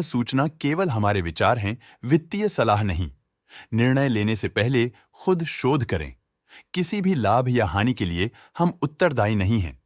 सूचना केवल हमारे विचार हैं, वित्तीय सलाह नहीं। निर्णय लेने से पहले खुद शोध करें। किसी भी लाभ या हानि के लिए हम उत्तरदायी नहीं हैं।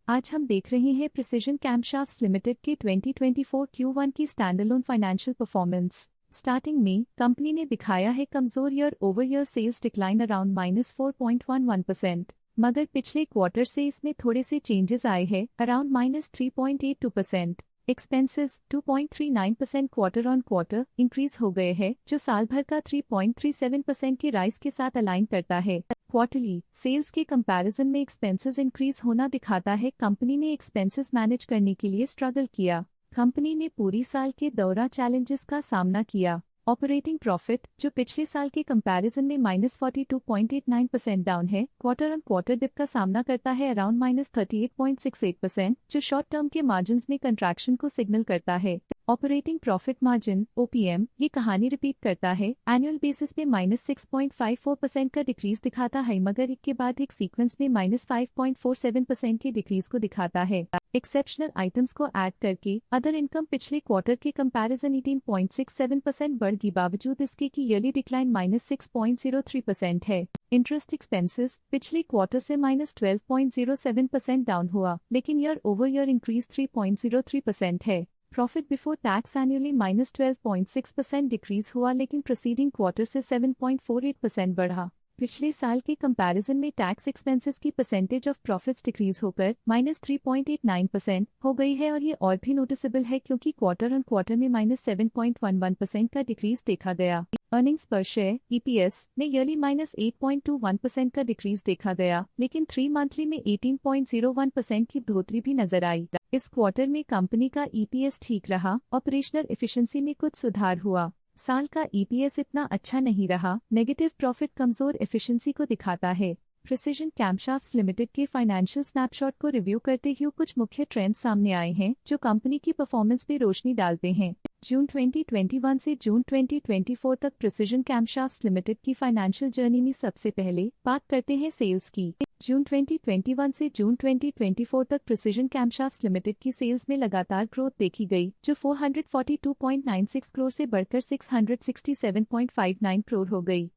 आज हम देख रहे हैं प्रिसिजन कैमशाफ्ट्स लिमिटेड के 2024 Q1 की स्टैंडअलोन फाइनेंशियल परफॉर्मेंस। स्टार्टिंग में कंपनी ने दिखाया है कमजोर year over year sales decline around -4.11%, मगर पिछले क्वार्टर से इसमें थोड़े से चेंजेस आए हैं around -3.82%। Expenses 2.39% quarter on quarter increase हो गए हैं, जो साल भर का 3.37% की राइज के साथ अलाइन करता है। क्वार्टरली सेल्स के कंपैरिजन में एक्सपेंसेस इंक्रीज होना दिखाता है कंपनी ने एक्सपेंसेस मैनेज करने के लिए स्ट्रगल किया। कंपनी ने पूरी साल के दौरान चैलेंजेस का सामना किया। ऑपरेटिंग प्रॉफिट, जो पिछले साल के कंपैरिजन में -42.89% डाउन है, क्वार्टर ऑन क्वार्टर डिप का सामना करता है अराउंड -38.68%, जो शॉर्ट टर्म के मार्जिन्स में कंट्रैक्शन को सिग्नल करता है। ऑपरेटिंग प्रॉफिट मार्जिन (OPM) ये कहानी रिपीट करता है। एनुअल बेसिस पे -6.54% का डिक्रीज दिखाता है, मगर एक के बाद एक सीक्वेंस में -5.47% की डिक्रीज को दिखाता है। एक्सेप्शनल आइटम्स को ऐड करके अदर इनकम पिछले क्वार्टर के कंपैरिजन 18.67% बढ़ गई, बावजूद इसके की ईयरली डिक्लाइन -6.03% है। इंटरेस्ट एक्सपेंसेस पिछले क्वार्टर से -12.07% डाउन हुआ, लेकिन ईयर ओवर ईयर इंक्रीज 3.03% है। Profit before tax annually -12.6% decrease हुआ, लेकिन प्रीसीडिंग क्वार्टर से 7.48% बढ़ा। पिछले साल के कंपैरिजन में टैक्स एक्सपेंसेस की परसेंटेज ऑफ प्रॉफिट्स डिक्रीज होकर -3.89% हो गई है, और ये और भी नोटिसेबल है क्योंकि क्वार्टर ऑन क्वार्टर में -7.11% का डिक्रीज देखा गया। अर्निंग्स पर शेयर (EPS) ने ईयरली -8.21% का डिक्रीज देखा गया, लेकिन 3 मंथली में 18.01% की बढ़ोतरी भी नजर आई। इस क्वार्टर में कंपनी का EPS ठीक रहा, ऑपरेशनल एफिशिएंसी में कुछ सुधार हुआ। साल का EPS इतना अच्छा नहीं रहा। नेगेटिव प्रॉफिट कमजोर एफिशिएंसी को दिखाता है। प्रिसिजन कैमशाफ्ट्स लिमिटेड के फाइनेंशियल स्नैपशॉट को रिव्यू करते हुए कुछ मुख्य ट्रेंड्स सामने आए हैं जो कंपनी की परफॉर्मेंस पे रोशनी डालते हैं। जून 2021 से जून 2024 तक प्रिसिजन कैमशाफ्ट्स लिमिटेड की फाइनेंशियल जर्नी में सबसे पहले बात करते हैं सेल्स की। जून 2021 से जून 2024 तक प्रिसिजन कैमशाफ्ट्स लिमिटेड की सेल्स में लगातार ग्रोथ देखी गई, जो 442.96 करोड़ से बढ़कर 667.59 करोड़ हो गई।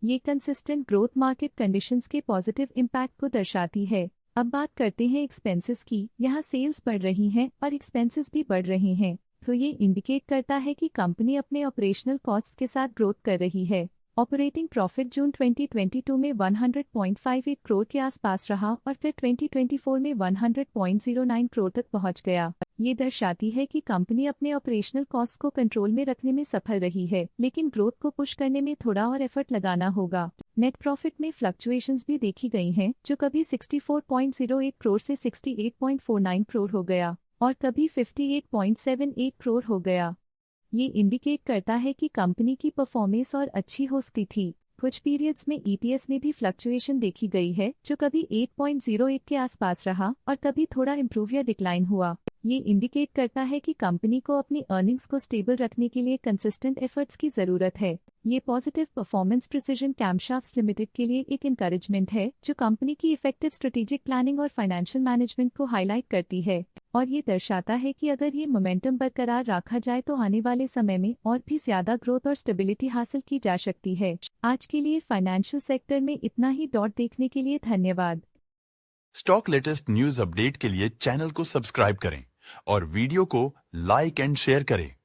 ये कंसिस्टेंट ग्रोथ मार्केट कंडीशंस के पॉजिटिव इम्पैक्ट को दर्शाती है। अब बात करते हैं एक्सपेंसेस की। यहाँ सेल्स बढ़ रही हैं और एक्सपेंसेस भी बढ़ रहे हैं, तो ये इंडिकेट करता है कि कंपनी अपने ऑपरेशनल कॉस्ट के साथ ग्रोथ कर रही है। ऑपरेटिंग प्रॉफिट जून 2022 में 100.58 करोड़ के आसपास रहा और फिर 2024 में 100.09 करोड़ तक पहुंच गया। ये दर्शाती है कि कंपनी अपने ऑपरेशनल कॉस्ट को कंट्रोल में रखने में सफल रही है, लेकिन ग्रोथ को पुश करने में थोड़ा और एफर्ट लगाना होगा। नेट प्रॉफिट में फ्लक्चुएशंस भी देखी गई हैं, जो कभी 64.08 करोड़ से 68.49 करोड़ हो गया और कभी 58.78 करोड़ हो गया। ये इंडिकेट करता है कि कंपनी की परफॉर्मेंस और अच्छी हो सकती थी। कुछ पीरियड्स में EPS में भी फ्लक्चुएशन देखी गई है, जो कभी 8.08 के आसपास रहा और कभी थोड़ा इम्प्रूव या डिक्लाइन हुआ। ये इंडिकेट करता है कि कंपनी को अपनी अर्निंग्स को स्टेबल रखने के लिए कंसिस्टेंट एफर्ट्स की जरूरत है। ये पॉजिटिव परफॉर्मेंस प्रिसिजन कैमशाफ्ट्स लिमिटेड के लिए एक एनकरेजमेंट है, जो कंपनी की इफेक्टिव स्ट्रेटेजिक प्लानिंग और फाइनेंशियल मैनेजमेंट को हाईलाइट करती है, और ये दर्शाता है कि अगर ये मोमेंटम बरकरार रखा जाए तो आने वाले समय में और भी ज्यादा ग्रोथ और स्टेबिलिटी हासिल की जा सकती है। आज के लिए फाइनेंशियल सेक्टर में इतना ही। देखने के लिए धन्यवाद। स्टॉक लेटेस्ट न्यूज अपडेट के लिए चैनल को सब्सक्राइब करें और वीडियो को लाइक एंड शेयर करें।